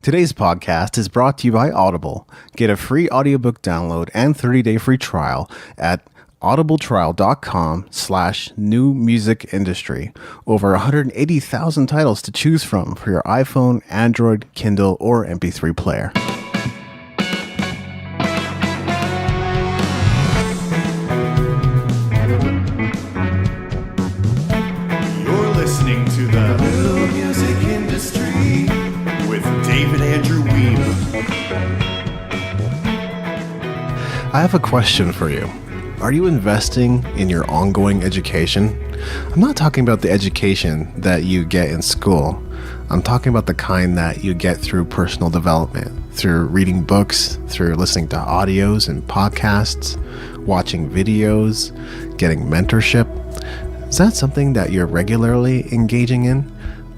Today's podcast is brought to you by Audible. Get a free audiobook download and 30-day free trial at audibletrial.com/newmusicindustry. Over 180,000 titles to choose from for your iPhone, Android, Kindle, or MP3 player. You're listening to the New Music Industry with David Andrew Weem. I have a question for you. Are you investing in your ongoing education? I'm not talking about the education that you get in school. I'm talking about the kind that you get through personal development, through reading books, through listening to audios and podcasts, watching videos, getting mentorship. Is that something that you're regularly engaging in?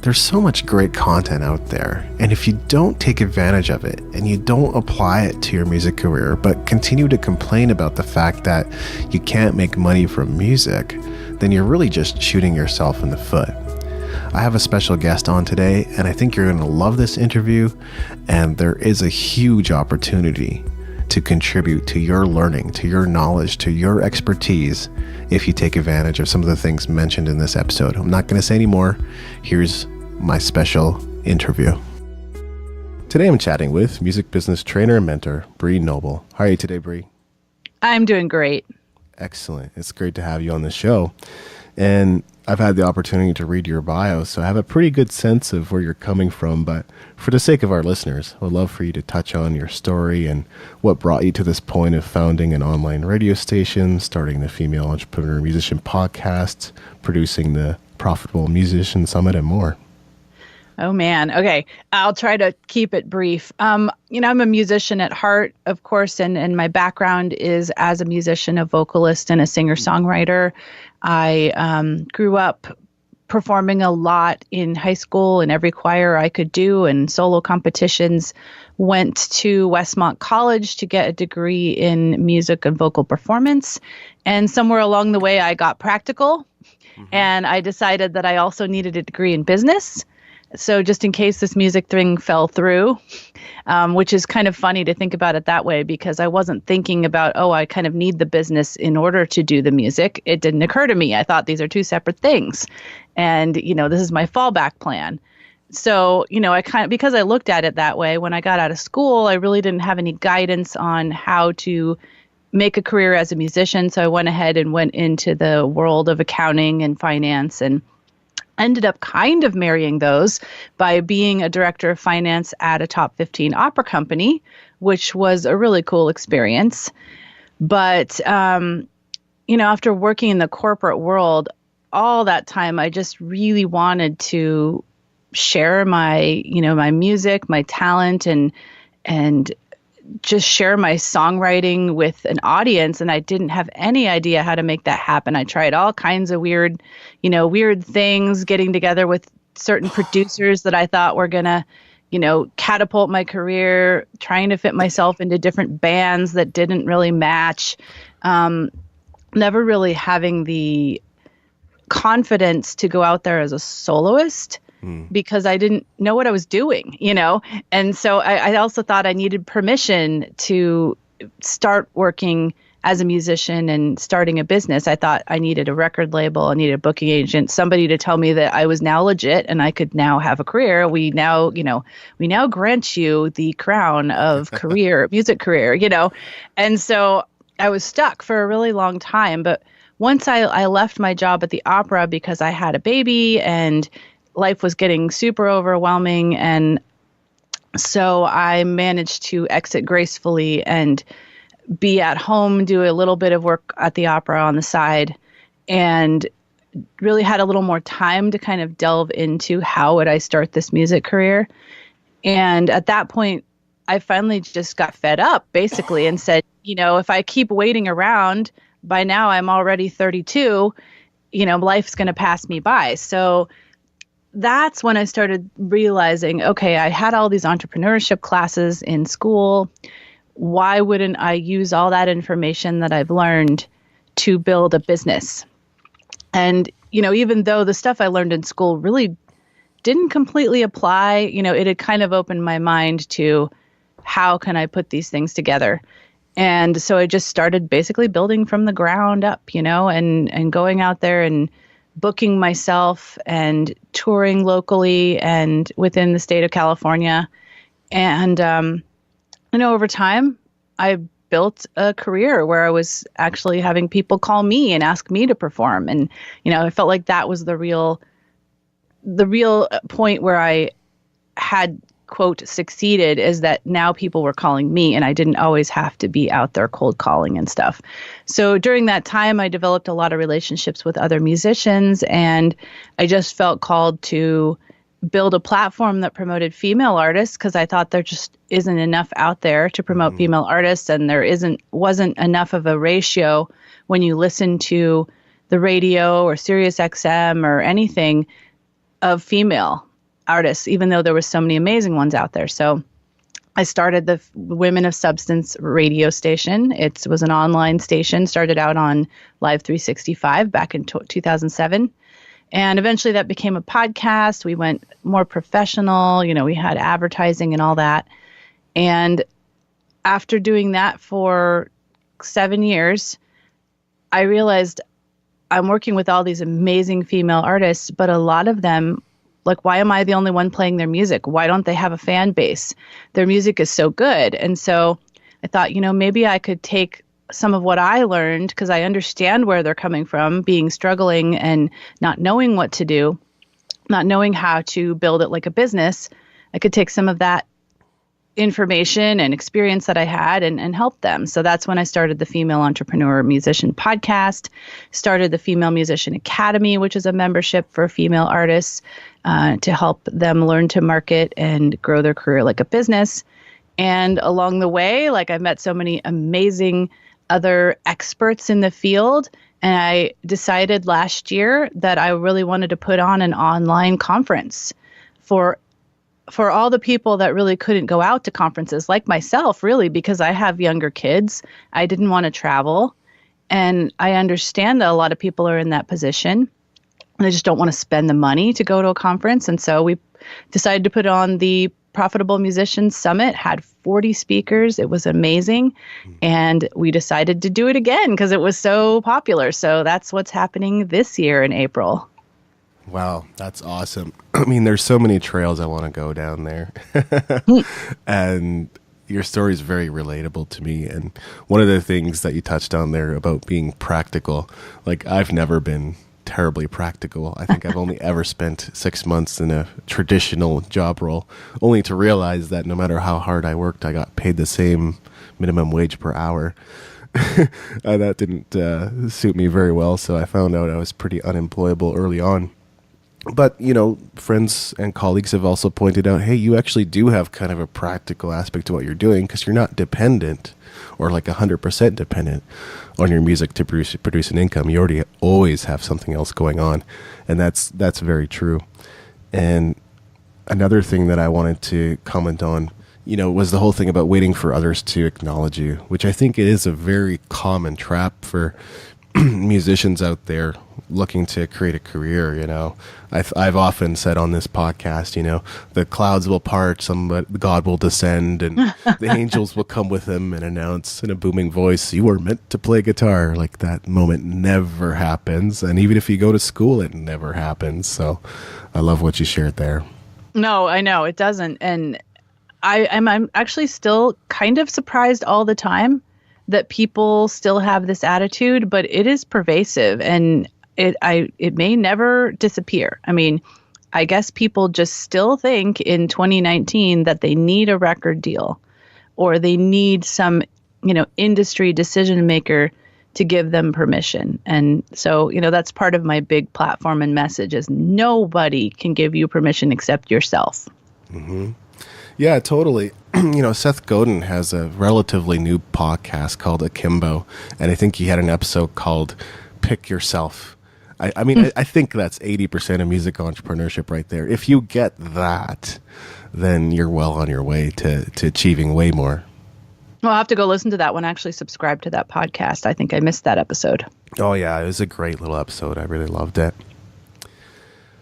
There's so much great content out there, and if you don't take advantage of it and you don't apply it to your music career, but continue to complain about the fact that you can't make money from music, then you're really just shooting yourself in the foot. I have a special guest on today, and I think you're going to love this interview, and there is a huge opportunity to contribute to your learning, to your knowledge, to your expertise if you take advantage of some of the things mentioned in this episode. I'm not going to say any more. Here's my special interview. Today I'm chatting with music business trainer and mentor, Bree Noble. How are you today, Bree? I'm doing great. Excellent. It's great to have you on the show. And I've had the opportunity to read your bio, so I have a pretty good sense of where you're coming from. But for the sake of our listeners, I would love for you to touch on your story and what brought you to this point of founding an online radio station, starting the Female Entrepreneur Musician podcast, producing the Profitable Musician Summit, and more. Oh, man. Okay. I'll try to keep it brief. I'm a musician at heart, of course, and my background is as a musician, a vocalist, and a singer-songwriter. I grew up performing a lot in high school in every choir I could do and solo competitions. Went to Westmont College to get a degree in music and vocal performance. And somewhere along the way, I got practical. And I decided that I also needed a degree in business. So just in case this music thing fell through, which is kind of funny to think about it that way, because I wasn't thinking about, I kind of need the business in order to do the music. It didn't occur to me. I thought these are two separate things. And, this is my fallback plan. So, because I looked at it that way, when I got out of school, I really didn't have any guidance on how to make a career as a musician. So I went ahead and went into the world of accounting and finance and ended up kind of marrying those by being a director of finance at a top 15 opera company, which was a really cool experience. But, after working in the corporate world all that time, I just really wanted to share my music, my talent, and just share my songwriting with an audience. And I didn't have any idea how to make that happen. I tried all kinds of weird things, getting together with certain producers that I thought were going to, catapult my career, trying to fit myself into different bands that didn't really match. Never really having the confidence to go out there as a soloist. Because I didn't know what I was doing, And so I also thought I needed permission to start working as a musician and starting a business. I thought I needed a record label, I needed a booking agent, somebody to tell me that I was now legit and I could now have a career. We now grant you the crown of music career, And so I was stuck for a really long time. But once I left my job at the opera because I had a baby and life was getting super overwhelming. And so I managed to exit gracefully and be at home, do a little bit of work at the opera on the side, and really had a little more time to kind of delve into how would I start this music career. And at that point, I finally just got fed up basically and said, if I keep waiting around, by now I'm already 32, life's going to pass me by. So that's when I started realizing, okay, I had all these entrepreneurship classes in school. Why wouldn't I use all that information that I've learned to build a business? And, even though the stuff I learned in school really didn't completely apply. It had kind of opened my mind to how can I put these things together. And so I just started basically building from the ground up, and going out there and booking myself and touring locally and within the state of California. And, over time, I built a career where I was actually having people call me and ask me to perform. And, I felt like that was the real point where I had, quote, succeeded, is that now people were calling me and I didn't always have to be out there cold calling and stuff. So during that time, I developed a lot of relationships with other musicians, and I just felt called to build a platform that promoted female artists, because I thought there just isn't enough out there to promote female artists, and there wasn't enough of a ratio when you listen to the radio or Sirius XM or anything of female artists, even though there were so many amazing ones out there. So I started the Women of Substance radio station. It was an online station, started out on Live 365 back in 2007. And eventually that became a podcast. We went more professional. We had advertising and all that. And after doing that for 7 years, I realized I'm working with all these amazing female artists, but a lot of them, like, why am I the only one playing their music? Why don't they have a fan base? Their music is so good. And so I thought, maybe I could take some of what I learned, because I understand where they're coming from, struggling and not knowing what to do, not knowing how to build it like a business. I could take some of that information and experience that I had and help them. So that's when I started the Female Entrepreneur Musician Podcast, started the Female Musician Academy, which is a membership for female artists to help them learn to market and grow their career like a business. And along the way, I met so many amazing other experts in the field. And I decided last year that I really wanted to put on an online conference for all the people that really couldn't go out to conferences, like myself, really, because I have younger kids. I didn't want to travel. And I understand that a lot of people are in that position. They just don't want to spend the money to go to a conference. And so we decided to put on the Profitable Musicians Summit, had 40 speakers. It was amazing. And we decided to do it again because it was so popular. So that's what's happening this year in April. Wow, that's awesome. I mean, there's so many trails I want to go down there. And your story is very relatable to me. And one of the things that you touched on there about being practical, I've never been terribly practical. I think I've only ever spent 6 months in a traditional job role, only to realize that no matter how hard I worked, I got paid the same minimum wage per hour. That didn't suit me very well. So I found out I was pretty unemployable early on. But, friends and colleagues have also pointed out, hey, you actually do have kind of a practical aspect to what you're doing, because you're not dependent or 100% dependent on your music to produce an income. You already always have something else going on. And that's very true. And another thing that I wanted to comment on, was the whole thing about waiting for others to acknowledge you, which I think it is a very common trap for musicians out there looking to create a career. I've often said on this podcast, the clouds will part, God will descend, and the angels will come with him and announce in a booming voice, you were meant to play guitar. That moment never happens. And even if you go to school, it never happens. So I love what you shared there. No, I know it doesn't. And I'm actually still kind of surprised all the time that people still have this attitude, but it is pervasive, and it may never disappear. I mean, I guess people just still think in 2019 that they need a record deal, or they need some, industry decision maker to give them permission. And so, that's part of my big platform and message is nobody can give you permission except yourself. Mm-hmm. Yeah, totally. Seth Godin has a relatively new podcast called Akimbo, and I think he had an episode called Pick Yourself. I mean, I think that's 80% of music entrepreneurship right there. If you get that, then you're well on your way to achieving way more. Well, I'll have to go listen to that one. I actually subscribe to that podcast. I think I missed that episode. Oh, yeah. It was a great little episode. I really loved it.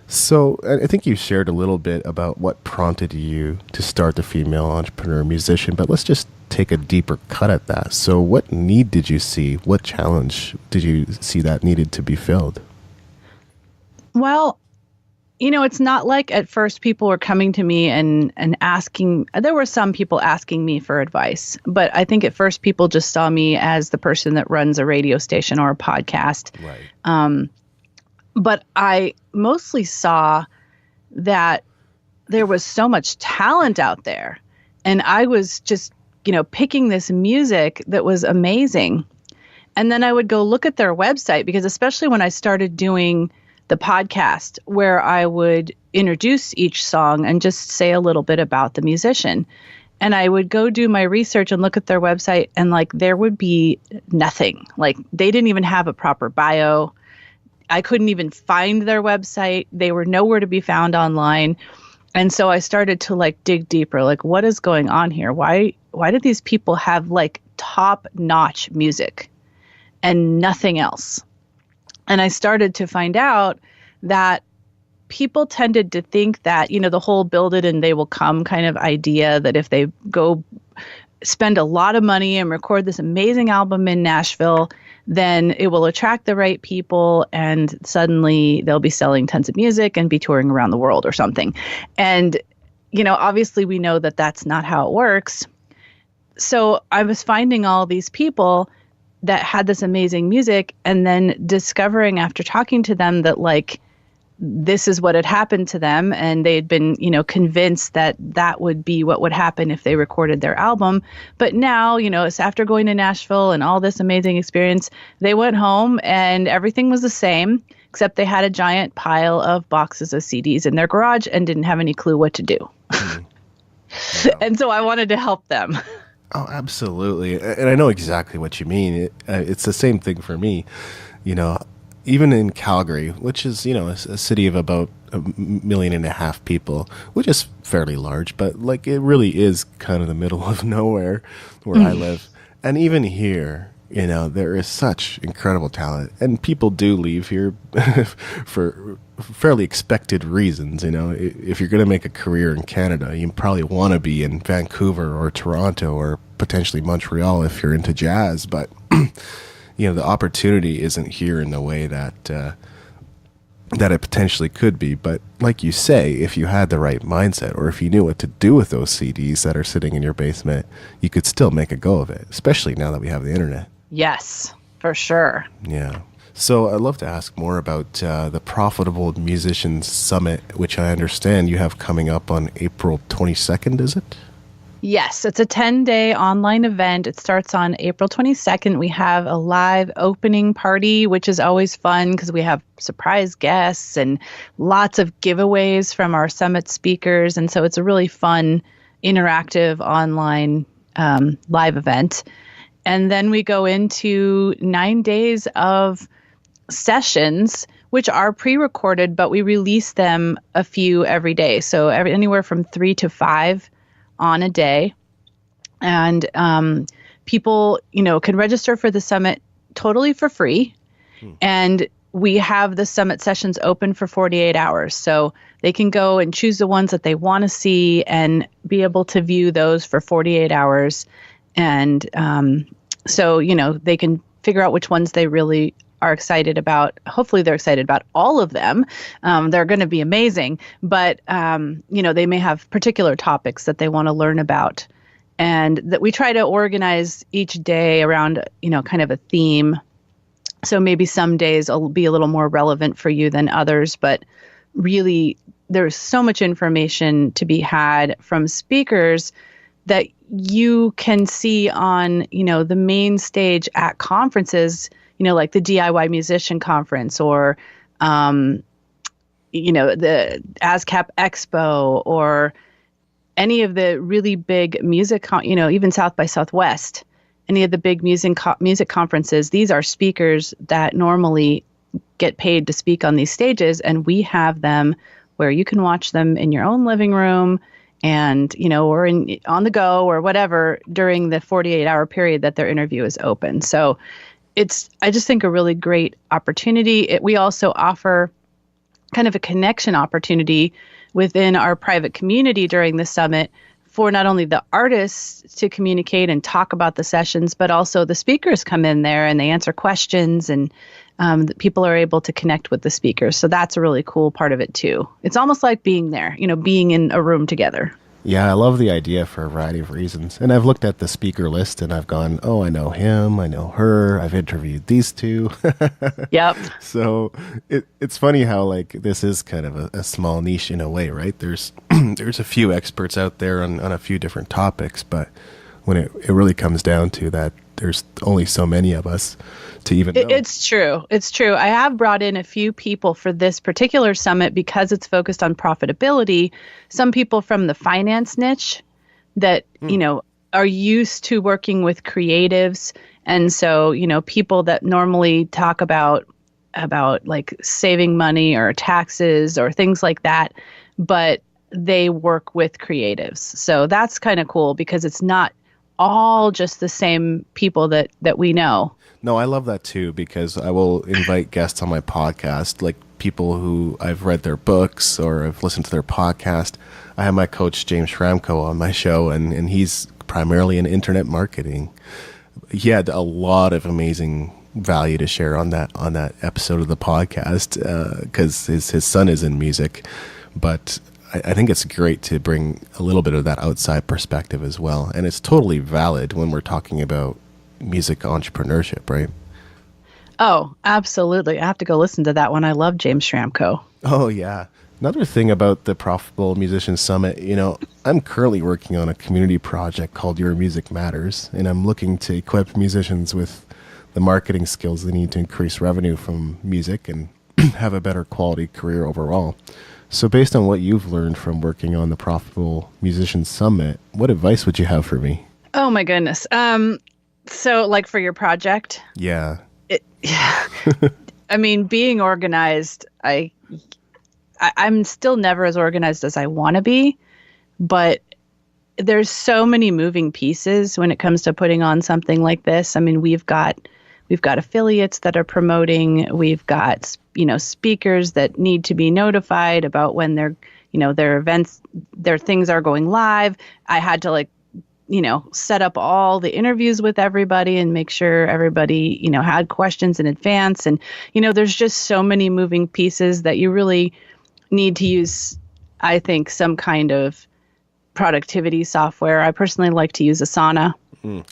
So I think you shared a little bit about what prompted you to start the female entrepreneur musician, but let's just take a deeper cut at that. So what need did you see? What challenge did you see that needed to be filled? Well, it's not like at first people were coming to me and asking. There were some people asking me for advice, but I think at first people just saw me as the person that runs a radio station or a podcast. Right. But I mostly saw that there was so much talent out there. And I was just, picking this music that was amazing. And then I would go look at their website, because especially when I started doing the podcast where I would introduce each song and just say a little bit about the musician. And I would go do my research and look at their website, and there would be nothing. They didn't even have a proper bio. I couldn't even find their website. They were nowhere to be found online. And so I started to dig deeper, what is going on here? Why do these people have top-notch music and nothing else? And I started to find out that people tended to think that, the whole build it and they will come kind of idea, that if they go spend a lot of money and record this amazing album in Nashville, then it will attract the right people and suddenly they'll be selling tons of music and be touring around the world or something. And, obviously we know that that's not how it works. So I was finding all these people that had this amazing music and then discovering after talking to them that this is what had happened to them, and they had been, convinced that that would be what would happen if they recorded their album. But now, it's after going to Nashville and all this amazing experience, they went home and everything was the same, except they had a giant pile of boxes of CDs in their garage and didn't have any clue what to do. Yeah. And so I wanted to help them. Oh, absolutely. And I know exactly what you mean. It's the same thing for me. Even in Calgary, which is, a city of about 1.5 million people, which is fairly large, but it really is kind of the middle of nowhere where I live. And even here, there is such incredible talent, and people do leave here for fairly expected reasons. If you're going to make a career in Canada, you probably want to be in Vancouver or Toronto or potentially Montreal if you're into jazz, but the opportunity isn't here in the way that it potentially could be. But like you say, if you had the right mindset, or if you knew what to do with those CDs that are sitting in your basement, you could still make a go of it, especially now that we have the internet. Yes, for sure. Yeah. So I'd love to ask more about the Profitable Musicians Summit, which I understand you have coming up on April 22nd, is it? Yes, it's a 10-day online event. It starts on April 22nd. We have a live opening party, which is always fun because we have surprise guests and lots of giveaways from our summit speakers. And so it's a really fun, interactive online live event. And then we go into 9 days of sessions, which are pre-recorded, but we release them a few every day. So anywhere from 3 to 5 on a day. And people, can register for the summit totally for free. And we have the summit sessions open for 48 hours. So they can go and choose the ones that they want to see and be able to view those for 48 hours. And so, they can figure out which ones they really are excited about. Hopefully they're excited about all of them. They're going to be amazing, but they may have particular topics that they want to learn about, and that we try to organize each day around, kind of a theme. So maybe some days will be a little more relevant for you than others, but really there's so much information to be had from speakers that you can see on, the main stage at conferences, like the DIY Musician Conference or, the ASCAP Expo or any of the really big music, even South by Southwest, any of the big music conferences. These are speakers that normally get paid to speak on these stages, and we have them where you can watch them in your own living room and, or on the go or whatever during the 48-hour period that their interview is open. So it's, I just think, a really great opportunity. We also offer kind of a connection opportunity within our private community during the summit for not only the artists to communicate and talk about the sessions, but also the speakers come in there and they answer questions, and the people are able to connect with the speakers. So that's a really cool part of it too. It's almost like being there, being in a room together. Yeah, I love the idea for a variety of reasons. And I've looked at the speaker list and I've gone, oh, I know him, I know her, I've interviewed these two. Yep. So it's funny how like this is kind of a small niche in a way, right? There's there's a few experts out there on a few different topics, but when it really comes down to that, there's only so many of us to even know. It's true. It's true. I have brought in a few people for this particular summit because it's focused on profitability. Some people from the finance niche that, are used to working with creatives. And so, people that normally talk about like saving money or taxes or things like that, but they work with creatives. So that's kind of cool because it's not all just the same people that we know. No, I love that too, because I will invite guests on my podcast, like people who I've read their books or I've listened to their podcast. I have my coach, James Schramko, on my show, and he's primarily in internet marketing. He had a lot of amazing value to share on that episode of the podcast because his son is in music. But I think it's great to bring a little bit of that outside perspective as well. And it's totally valid when we're talking about music entrepreneurship, right? Oh, absolutely. I have to go listen to that one. I love James Schramko. Oh, yeah. Another thing about the Profitable Musician Summit, I'm currently working on a community project called Your Music Matters, and I'm looking to equip musicians with the marketing skills they need to increase revenue from music and have a better quality career overall. So based on what you've learned from working on the Profitable Musician Summit, what advice would you have for me? Oh my goodness. So like for your project? Yeah. I mean, being organized, I'm still never as organized as I want to be, but there's so many moving pieces when it comes to putting on something like this. I mean, we've got affiliates that are promoting. We've got, speakers that need to be notified about when their events, their things are going live. I had to set up all the interviews with everybody and make sure everybody, had questions in advance. And, there's just so many moving pieces that you really need to use, I think, some kind of productivity software. I personally like to use Asana.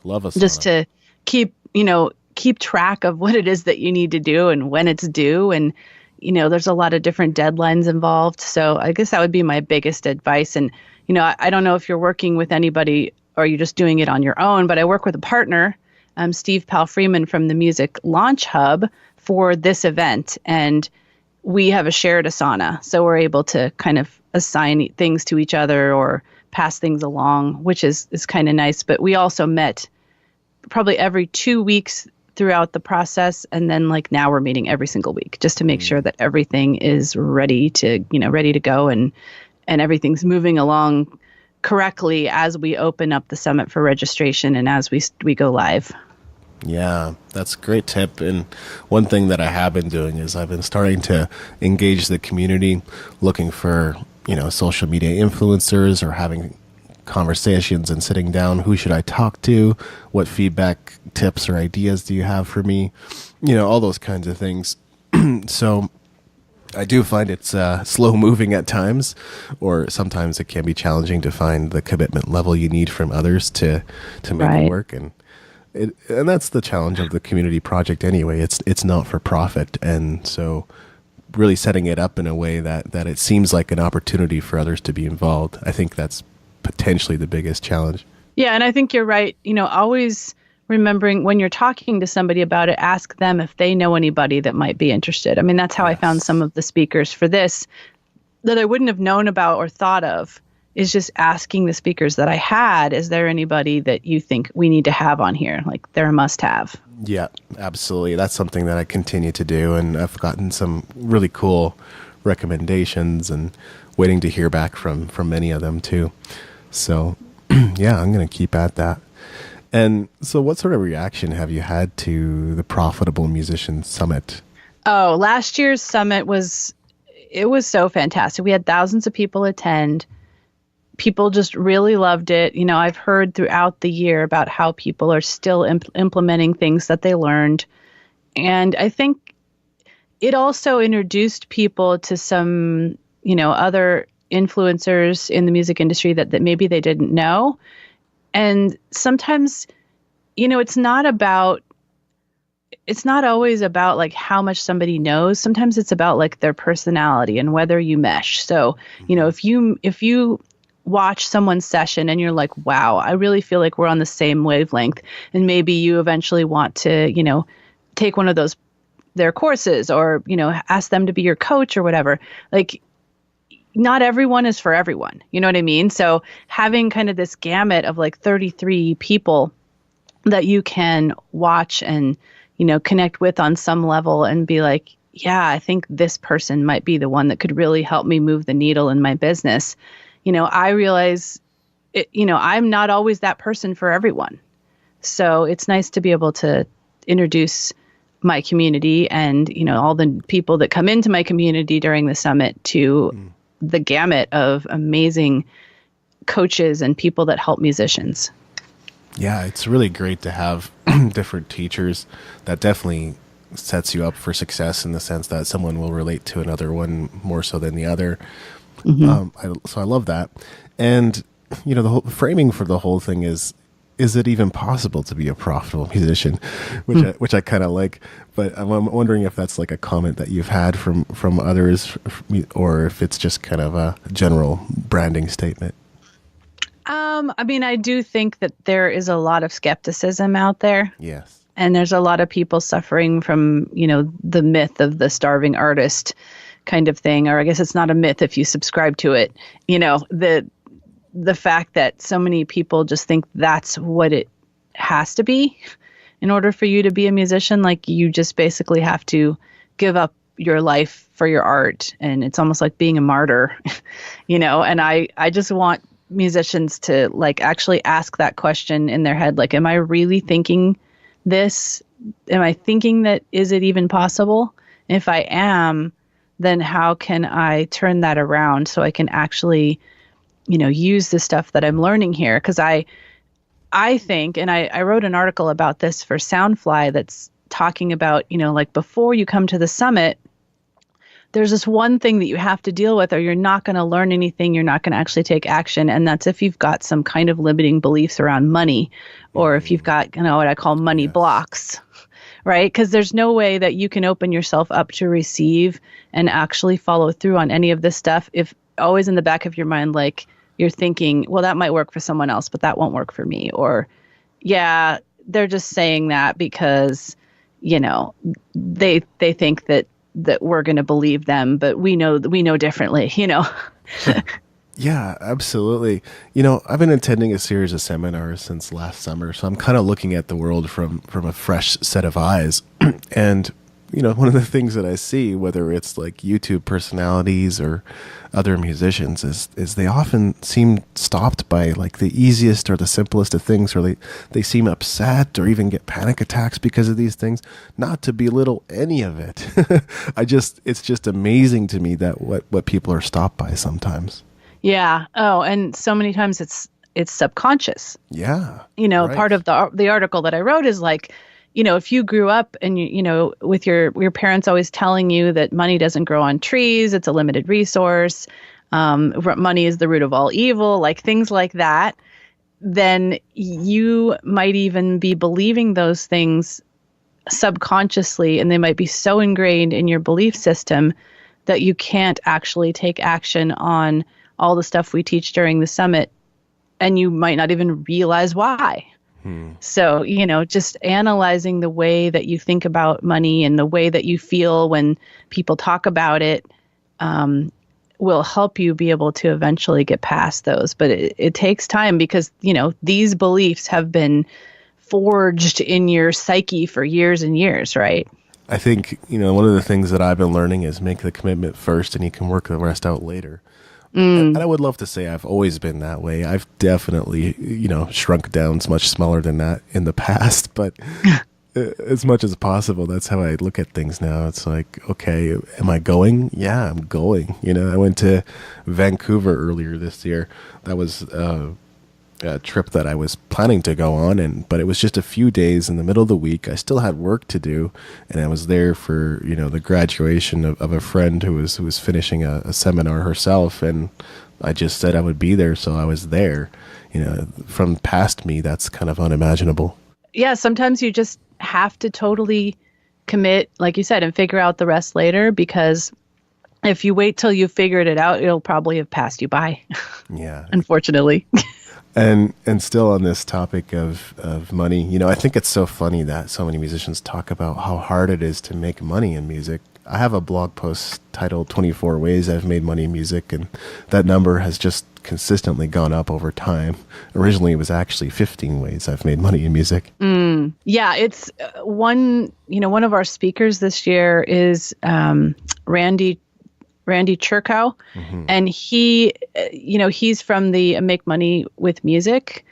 Love Asana. Just to keep track of what it is that you need to do and when it's due. And, there's a lot of different deadlines involved. So I guess that would be my biggest advice. And, I don't know if you're working with anybody or you're just doing it on your own, but I work with a partner, Steve Pal-Freeman from the Music Launch Hub for this event. And we have a shared Asana. So we're able to kind of assign things to each other or pass things along, which is kind of nice. But we also met probably every 2 weeks throughout the process. And then now we're meeting every single week just to make sure that everything is ready to go and everything's moving along correctly as we open up the summit for registration and as we go live. Yeah, that's a great tip. And one thing that I have been doing is I've been starting to engage the community, looking for, social media influencers or having conversations and sitting down. Who should I talk to? What feedback, tips, or ideas do you have for me? All those kinds of things. So I do find it's slow moving at times, or sometimes it can be challenging to find the commitment level you need from others to make it work. And that's the challenge of the community project anyway. It's not for profit. And so really setting it up in a way that it seems like an opportunity for others to be involved, I think that's potentially the biggest challenge. Yeah, and I think you're right. Always remembering when you're talking to somebody about it, ask them if they know anybody that might be interested. I mean, that's how I found some of the speakers for this that I wouldn't have known about or thought of, is just asking the speakers that I had, is there anybody that you think we need to have on here? Like they're a must have. Yeah, absolutely. That's something that I continue to do. And I've gotten some really cool recommendations and waiting to hear back from many of them too. So yeah, I'm going to keep at that. And so what sort of reaction have you had to the Profitable Musician Summit? Oh, last year's summit was it was so fantastic. We had thousands of people attend. People just really loved it. You know, I've heard throughout the year about how people are still implementing things that they learned. And I think it also introduced people to some, you know, other influencers in the music industry that maybe they didn't know. And sometimes, you know, it's not always about like how much somebody knows. Sometimes it's about like their personality and whether you mesh. So, you know, if you watch someone's session and you're like, wow, I really feel like we're on the same wavelength, and maybe you eventually want to, you know, take one of their courses, or, you know, ask them to be your coach or whatever. Like, not everyone is for everyone. You know what I mean? So having kind of this gamut of like 33 people that you can watch and, you know, connect with on some level and be like, yeah, I think this person might be the one that could really help me move the needle in my business. You know, I realize, you know, I'm not always that person for everyone. So it's nice to be able to introduce my community and, you know, all the people that come into my community during the summit to the gamut of amazing coaches and people that help musicians. Yeah, it's really great to have different teachers. That definitely sets you up for success in the sense that someone will relate to another one more so than the other. So I love that. And, you know, the whole framing for the whole thing is it even possible to be a profitable musician? Which I kind of like, but I'm wondering if that's like a comment that you've had from others, or if it's just kind of a general branding statement. I mean, I do think that there is a lot of skepticism out there. Yes. And there's a lot of people suffering from, you know, the myth of the starving artist kind of thing. Or I guess it's not a myth if you subscribe to it. You know, the fact that so many people just think that's what it has to be in order for you to be a musician. Like, you just basically have to give up your life for your art. And it's almost like being a martyr, you know, and I just want musicians to like actually ask that question in their head. Like, am I really thinking this? Am I thinking that, is it even possible? If I am, then how can I turn that around so I can actually, you know, use the stuff that I'm learning here? Because I think, and I wrote an article about this for Soundfly that's talking about, you know, like before you come to the summit, there's this one thing that you have to deal with, or you're not going to learn anything. You're not going to actually take action. And that's if you've got some kind of limiting beliefs around money, or if you've got, you know, what I call money blocks, right? Because there's no way that you can open yourself up to receive and actually follow through on any of this stuff if always in the back of your mind, like, you're thinking, well, that might work for someone else, but that won't work for me. Or, yeah, they're just saying that because, you know, they think that we're going to believe them, but we know differently, you know? Yeah, absolutely. You know, I've been attending a series of seminars since last summer, so I'm kind of looking at the world from a fresh set of eyes. And, you know, one of the things that I see, whether it's like YouTube personalities or other musicians, is they often seem stopped by like the easiest or the simplest of things, or they seem upset or even get panic attacks because of these things. Not to belittle any of it. It's just amazing to me that what people are stopped by sometimes. Yeah. Oh, and so many times it's subconscious. Yeah. You know, right. Part of the article that I wrote is like, you know, if you grew up and you know, with your parents always telling you that money doesn't grow on trees, it's a limited resource, money is the root of all evil, like things like that, then you might even be believing those things subconsciously, and they might be so ingrained in your belief system that you can't actually take action on all the stuff we teach during the summit, and you might not even realize why. So, you know, just analyzing the way that you think about money and the way that you feel when people talk about it will help you be able to eventually get past those. But it takes time because, you know, these beliefs have been forged in your psyche for years and years, right? I think, you know, one of the things that I've been learning is make the commitment first and you can work the rest out later. And I would love to say I've always been that way. I've definitely, you know, shrunk down much smaller than that in the past. But, as much as possible. That's how I look at things now. It's like, okay, am I going? Yeah, I'm going. I went to Vancouver earlier this year. That was a trip that I was planning to go on, but it was just a few days in the middle of the week. I still had work to do, and I was there for the graduation of a friend who was finishing a seminar herself, and I just said I would be there, so I was there. From past me, that's kind of unimaginable. Yeah, sometimes you just have to totally commit, like you said, and figure out the rest later, because if you wait till you figured it out, it'll probably have passed you by. Yeah. Unfortunately. And still on this topic of money, I think it's so funny that so many musicians talk about how hard it is to make money in music. I have a blog post titled 24 Ways I've Made Money in Music, and that number has just consistently gone up over time. Originally, it was actually 15 ways I've made money in music. Yeah, it's one of our speakers this year is Randy Churkow, and he, he's from the Make Money with Music.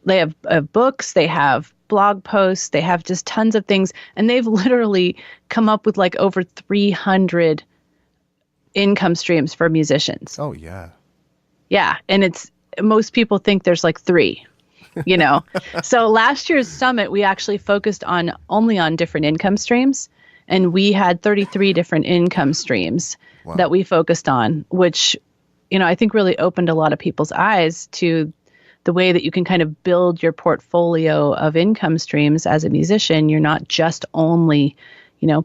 They have books, they have blog posts, they have just tons of things, and they've literally come up with like over 300 income streams for musicians. Oh, yeah. Yeah, and most people think there's like 3. So last year's summit, we actually focused only on different income streams, and we had 33 different income streams. Wow. That we focused on, which, I think really opened a lot of people's eyes to the way that you can kind of build your portfolio of income streams as a musician. You're not just only,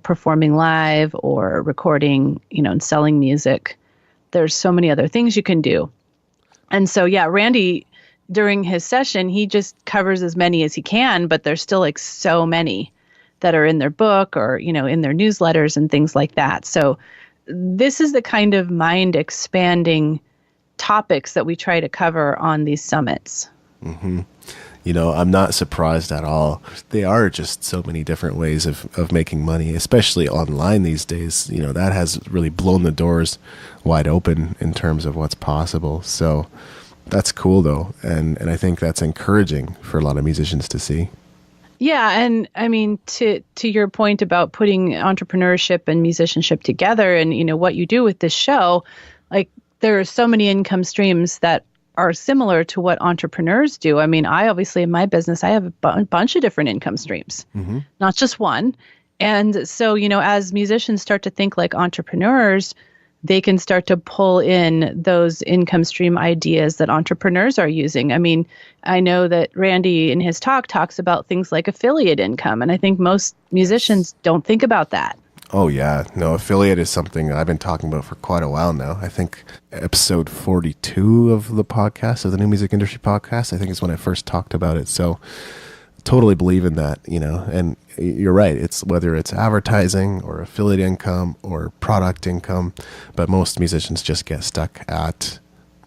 performing live or recording, and selling music. There's so many other things you can do. And so, yeah, Randy, during his session, he just covers as many as he can, but there's still like so many that are in their book or, in their newsletters and things like that. So this is the kind of mind-expanding topics that we try to cover on these summits. Mm-hmm. I'm not surprised at all. There are just so many different ways of making money, especially online these days. That has really blown the doors wide open in terms of what's possible. So that's cool, though. And I think that's encouraging for a lot of musicians to see. Yeah, and I mean, to your point about putting entrepreneurship and musicianship together, and what you do with this show, like there are so many income streams that are similar to what entrepreneurs do. I mean, I obviously in my business, I have a bunch of different income streams, not just one. And so, as musicians start to think like entrepreneurs, they can start to pull in those income stream ideas that entrepreneurs are using. I mean, I know that Randy in his talk talks about things like affiliate income, and I think most musicians don't think about that. Oh, yeah. No, affiliate is something I've been talking about for quite a while now. I think episode 42 of the podcast, of the New Music Industry Podcast, I think is when I first talked about it. So totally believe in that, and you're right. It's whether it's advertising or affiliate income or product income, but most musicians just get stuck at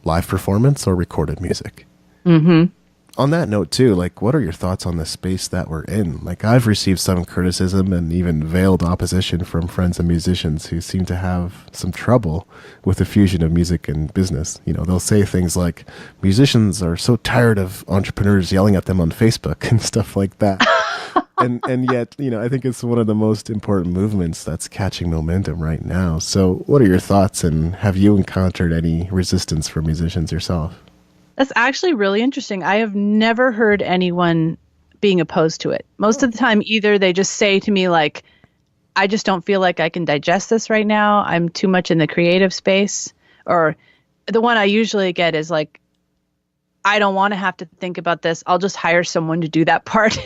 live performance or recorded music. Mm-hmm. On that note too, like, what are your thoughts on the space that we're in? Like, I've received some criticism and even veiled opposition from friends and musicians who seem to have some trouble with the fusion of music and business. They'll say things like, musicians are so tired of entrepreneurs yelling at them on Facebook and stuff like that. and yet, I think it's one of the most important movements that's catching momentum right now. So what are your thoughts, and have you encountered any resistance from musicians yourself? That's actually really interesting. I have never heard anyone being opposed to it. Most of the time, either they just say to me like, I just don't feel like I can digest this right now. I'm too much in the creative space. Or the one I usually get is like, I don't want to have to think about this. I'll just hire someone to do that part,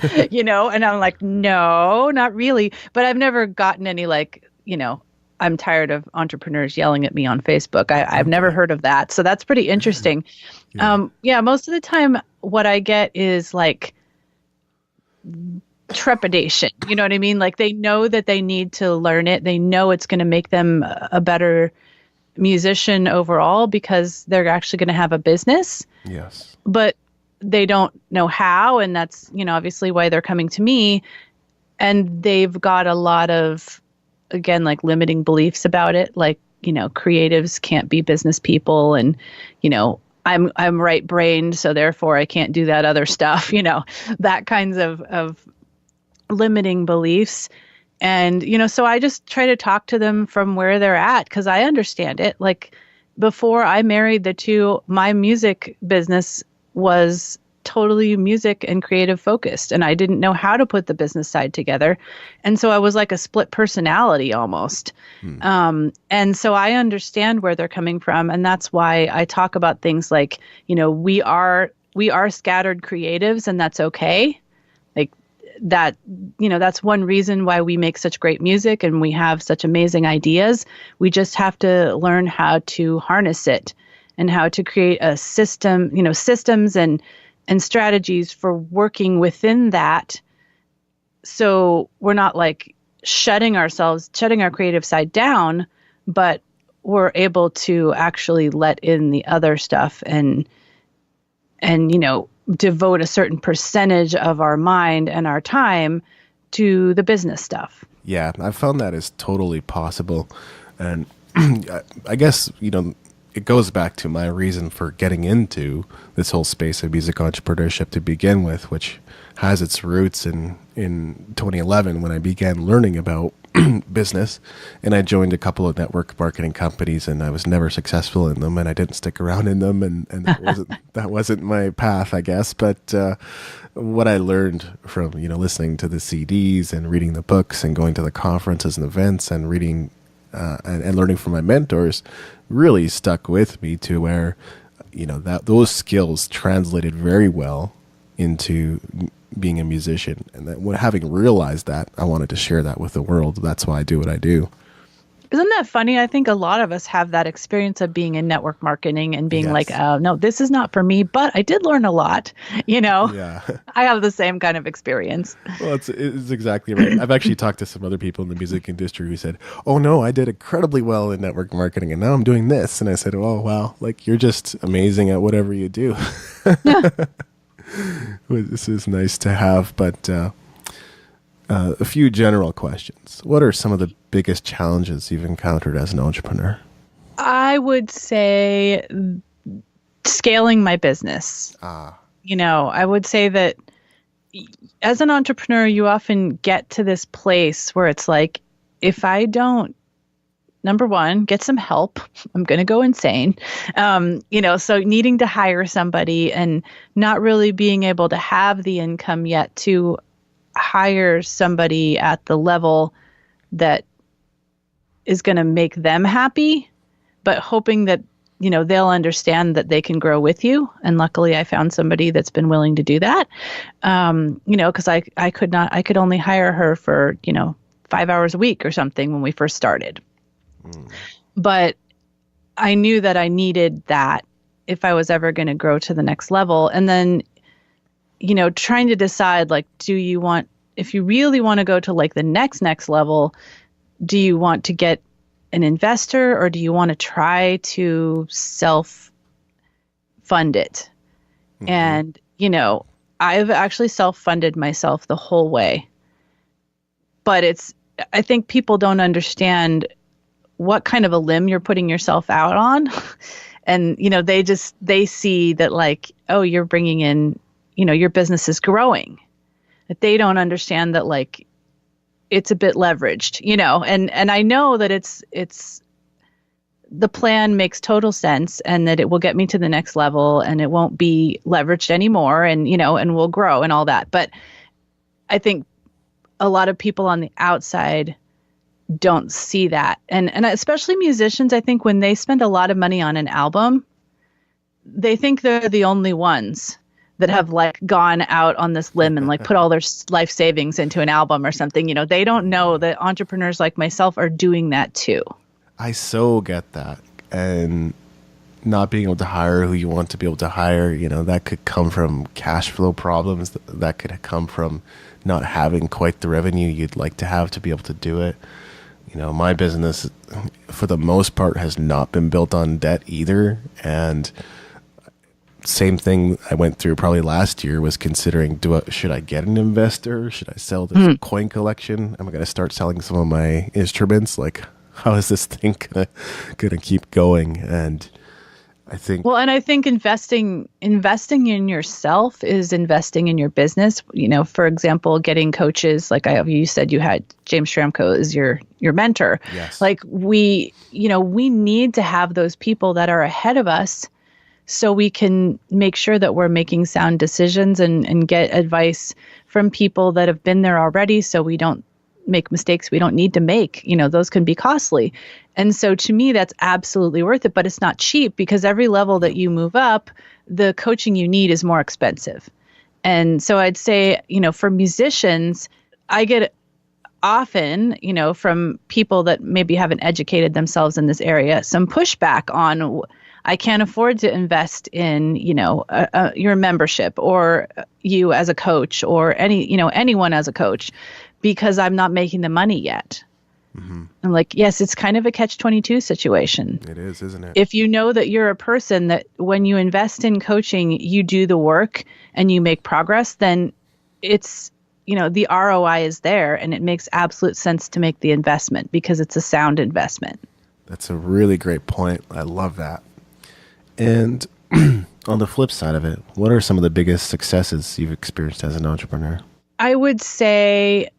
and I'm like, no, not really. But I've never gotten any like, I'm tired of entrepreneurs yelling at me on Facebook. I've never heard of that. So that's pretty interesting. Yeah, most of the time what I get is like trepidation. You know what I mean? Like they know that they need to learn it. They know it's going to make them a better musician overall because they're actually going to have a business. Yes. But they don't know how. And that's, obviously why they're coming to me. And they've got a lot of, again, like limiting beliefs about it. Like, creatives can't be business people, and, I'm right-brained, so therefore I can't do that other stuff, that kinds of limiting beliefs. And, so I just try to talk to them from where they're at because I understand it. Like before I married the two, my music business was totally music and creative focused, and I didn't know how to put the business side together. And so I was like a split personality almost. And so I understand where they're coming from. And that's why I talk about things like, we are scattered creatives, and that's okay. Like that, that's one reason why we make such great music and we have such amazing ideas. We just have to learn how to harness it and how to create a system, systems and strategies for working within that. So we're not like shutting our creative side down, but we're able to actually let in the other stuff and devote a certain percentage of our mind and our time to the business stuff. Yeah, I found that is totally possible. And I guess, it goes back to my reason for getting into this whole space of music entrepreneurship to begin with, which has its roots in 2011 when I began learning about business, and I joined a couple of network marketing companies, and I was never successful in them, and I didn't stick around in them, and that wasn't my path, I guess. But what I learned from listening to the CDs and reading the books and going to the conferences and events and reading and learning from my mentors really stuck with me to where that those skills translated very well into being a musician. And that having realized that, I wanted to share that with the world. That's why I do what I do. Isn't that funny? I think a lot of us have that experience of being in network marketing and being like, no, this is not for me, but I did learn a lot. Yeah. I have the same kind of experience. Well, it's exactly right. I've actually talked to some other people in the music industry who said, oh no, I did incredibly well in network marketing and now I'm doing this. And I said, oh, wow, like you're just amazing at whatever you do. Yeah. This is nice to have, but a few general questions. What are some of the biggest challenges you've encountered as an entrepreneur? I would say scaling my business. I would say that as an entrepreneur, you often get to this place where it's like, if I don't, number one, get some help, I'm going to go insane. So needing to hire somebody and not really being able to have the income yet to hire somebody at the level that is going to make them happy, but hoping that, they'll understand that they can grow with you. And luckily I found somebody that's been willing to do that. Cause I could only hire her for, 5 hours a week or something when we first started. But I knew that I needed that if I was ever going to grow to the next level. And then, trying to decide, like, if you really want to go to like the next level, do you want to get an investor or do you want to try to self-fund it? Mm-hmm. And, I've actually self-funded myself the whole way. But I think people don't understand what kind of a limb you're putting yourself out on. And, they see that like, oh, you're bringing in, your business is growing. That they don't understand that like, it's a bit leveraged, and I know that it's the plan makes total sense and that it will get me to the next level and it won't be leveraged anymore and, and we'll grow and all that. But I think a lot of people on the outside don't see that. And especially musicians, I think when they spend a lot of money on an album, they think they're the only ones that have like gone out on this limb and like put all their life savings into an album or something. They don't know that entrepreneurs like myself are doing that too. I so get that. And not being able to hire who you want to be able to hire, that could come from cash flow problems. That could come from not having quite the revenue you'd like to have to be able to do it. My business, for the most part, has not been built on debt either. And same thing I went through probably last year was considering, should I get an investor? Should I sell this coin collection? Am I going to start selling some of my instruments? Like, how is this thing gonna keep going? And I think. Well, and I think investing in yourself is investing in your business. For example, getting coaches, like you said, you had James Schramko as your mentor. Yes. Like we need to have those people that are ahead of us so we can make sure that we're making sound decisions and get advice from people that have been there already, so we don't make mistakes we don't need to make. Those can be costly. And so to me, that's absolutely worth it, but it's not cheap because every level that you move up, the coaching you need is more expensive. And so I'd say, for musicians, I get often, from people that maybe haven't educated themselves in this area, some pushback on, I can't afford to invest in, your membership or you as a coach or anyone as a coach because I'm not making the money yet. Mm-hmm. I'm like, yes, it's kind of a catch-22 situation. It is, isn't it? If you know that you're a person that when you invest in coaching, you do the work and you make progress, then it's, the ROI is there and it makes absolute sense to make the investment because it's a sound investment. That's a really great point. I love that. And on the flip side of it, what are some of the biggest successes you've experienced as an entrepreneur? I would say,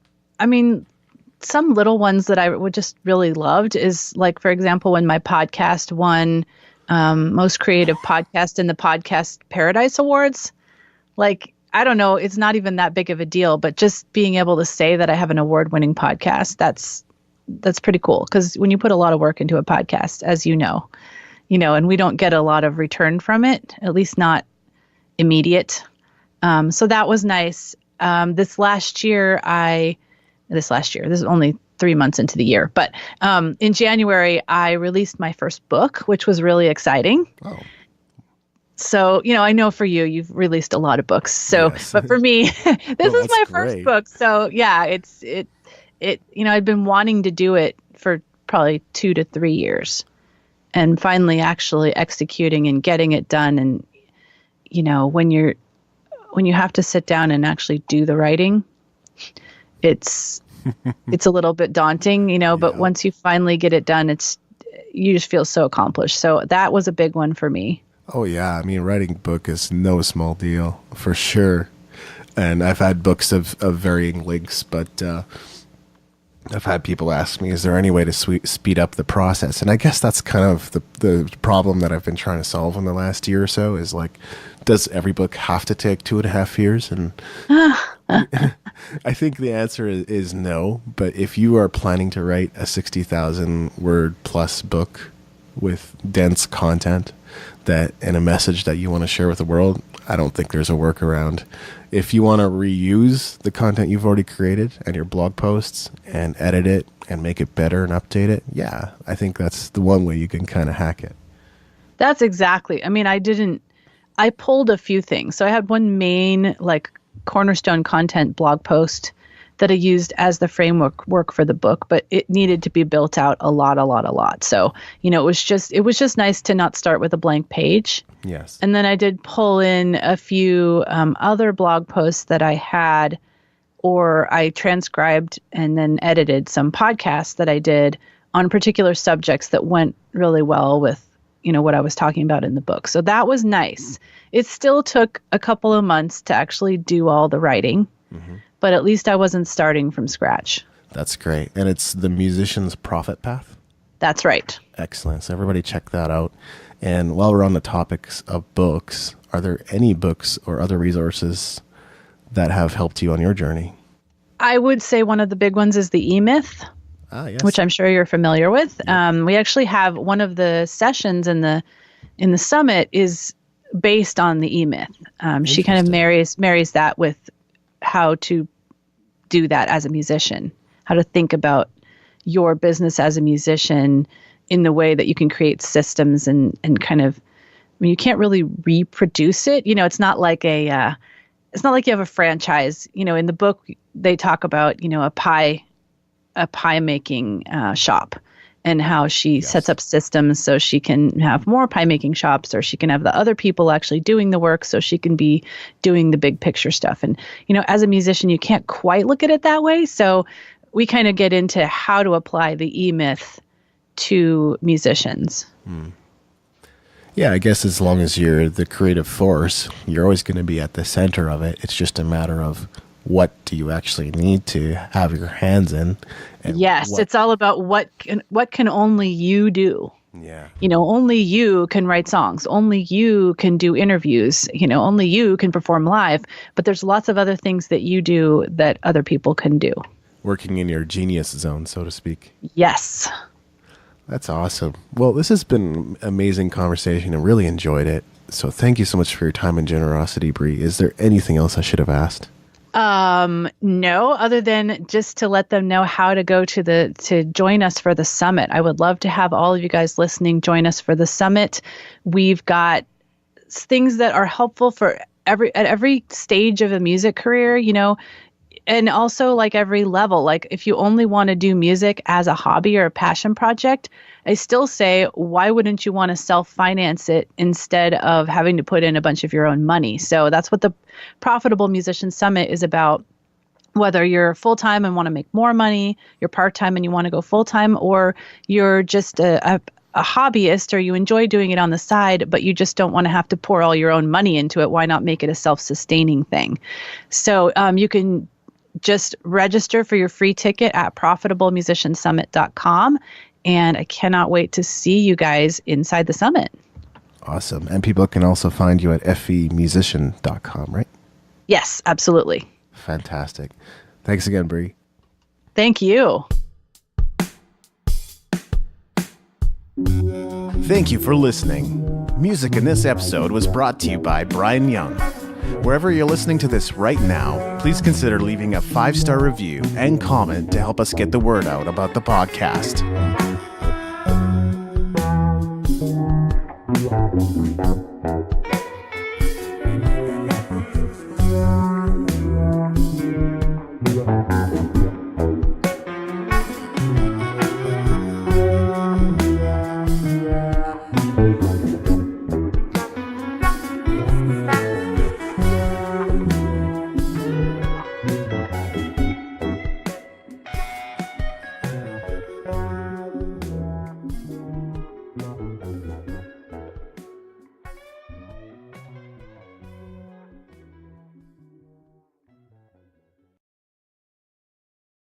some little ones that I would just really loved is like, for example, when my podcast won Most Creative Podcast in the Podcast Paradise Awards. Like, I don't know, it's not even that big of a deal, but just being able to say that I have an award-winning podcast, that's pretty cool. Because when you put a lot of work into a podcast, as you know, and we don't get a lot of return from it, at least not immediate. So that was nice. This is only 3 months into the year, but in January, I released my first book, which was really exciting. Oh. So, I know for you, you've released a lot of books. So, yes. But for me, this is my first book. So yeah, I'd been wanting to do it for probably 2 to 3 years and finally actually executing and getting it done. And, when you have to sit down and actually do the writing, it's a little bit daunting, but once you finally get it done, you just feel so accomplished. So that was a big one for me. Oh yeah. Writing a book is no small deal for sure. And I've had books of varying lengths, but I've had people ask me, is there any way to speed up the process? And I guess that's kind of the problem that I've been trying to solve in the last year or so is like, does every book have to take 2.5 years? And I think the answer is no. But if you are planning to write a 60,000 word plus book with dense content and a message that you want to share with the world, I don't think there's a workaround. If you want to reuse the content you've already created and your blog posts and edit it and make it better and update it, yeah, I think that's the one way you can kind of hack it. That's exactly. I pulled a few things. So I had one main cornerstone content blog post that I used as the framework for the book, but it needed to be built out a lot. So, it was just nice to not start with a blank page. Yes. And then I did pull in a few other blog posts that I had, or I transcribed and then edited some podcasts that I did on particular subjects that went really well with, what I was talking about in the book. So that was nice. It still took a couple of months to actually do all the writing. Mm-hmm. But at least I wasn't starting from scratch. That's great. And it's The Musician's Profit Path? That's right. Excellent. So everybody check that out. And while we're on the topics of books, are there any books or other resources that have helped you on your journey? I would say one of the big ones is the E-Myth, yes. Which I'm sure you're familiar with. Yeah. We actually have one of the sessions in the summit is based on the E-Myth. She kind of marries that with how to do that as a musician, how to think about your business as a musician in the way that you can create systems and kind of, you can't really reproduce it. It's not like you have a franchise. In the book, they talk about, a pie making shop and how she sets up systems so she can have more pie making shops, or she can have the other people actually doing the work so she can be doing the big picture stuff. And, as a musician, you can't quite look at it that way. So we kind of get into how to apply the E-Myth to musicians. Yeah, I guess as long as you're the creative force, you're always going to be at the center of it. It's just a matter of what do you actually need to have your hands in. And Yes, it's all about what can only you do. Yeah. Only you can write songs. Only you can do interviews. Only you can perform live. But there's lots of other things that you do that other people can do. Working in your genius zone, so to speak. Yes. That's awesome. Well, this has been an amazing conversation. I really enjoyed it. So thank you so much for your time and generosity, Bree. Is there anything else I should have asked? No, other than just to let them know how to go to join us for the summit. I would love to have all of you guys listening join us for the summit. We've got things that are helpful for at every stage of a music career, and also like every level. Like if you only want to do music as a hobby or a passion project, I still say, why wouldn't you want to self-finance it instead of having to put in a bunch of your own money? So that's what the Profitable Musician Summit is about. Whether you're full-time and want to make more money, you're part-time and you want to go full-time, or you're just a hobbyist, or you enjoy doing it on the side, but you just don't want to have to pour all your own money into it. Why not make it a self-sustaining thing? So you can just register for your free ticket at profitablemusiciansummit.com. And I cannot wait to see you guys inside the summit. Awesome. And people can also find you at femusician.com, right? Yes, absolutely. Fantastic. Thanks again, Bree. Thank you. Thank you for listening. Music in this episode was brought to you by Brian Young. Wherever you're listening to this right now, please consider leaving a 5-star review and comment to help us get the word out about the podcast.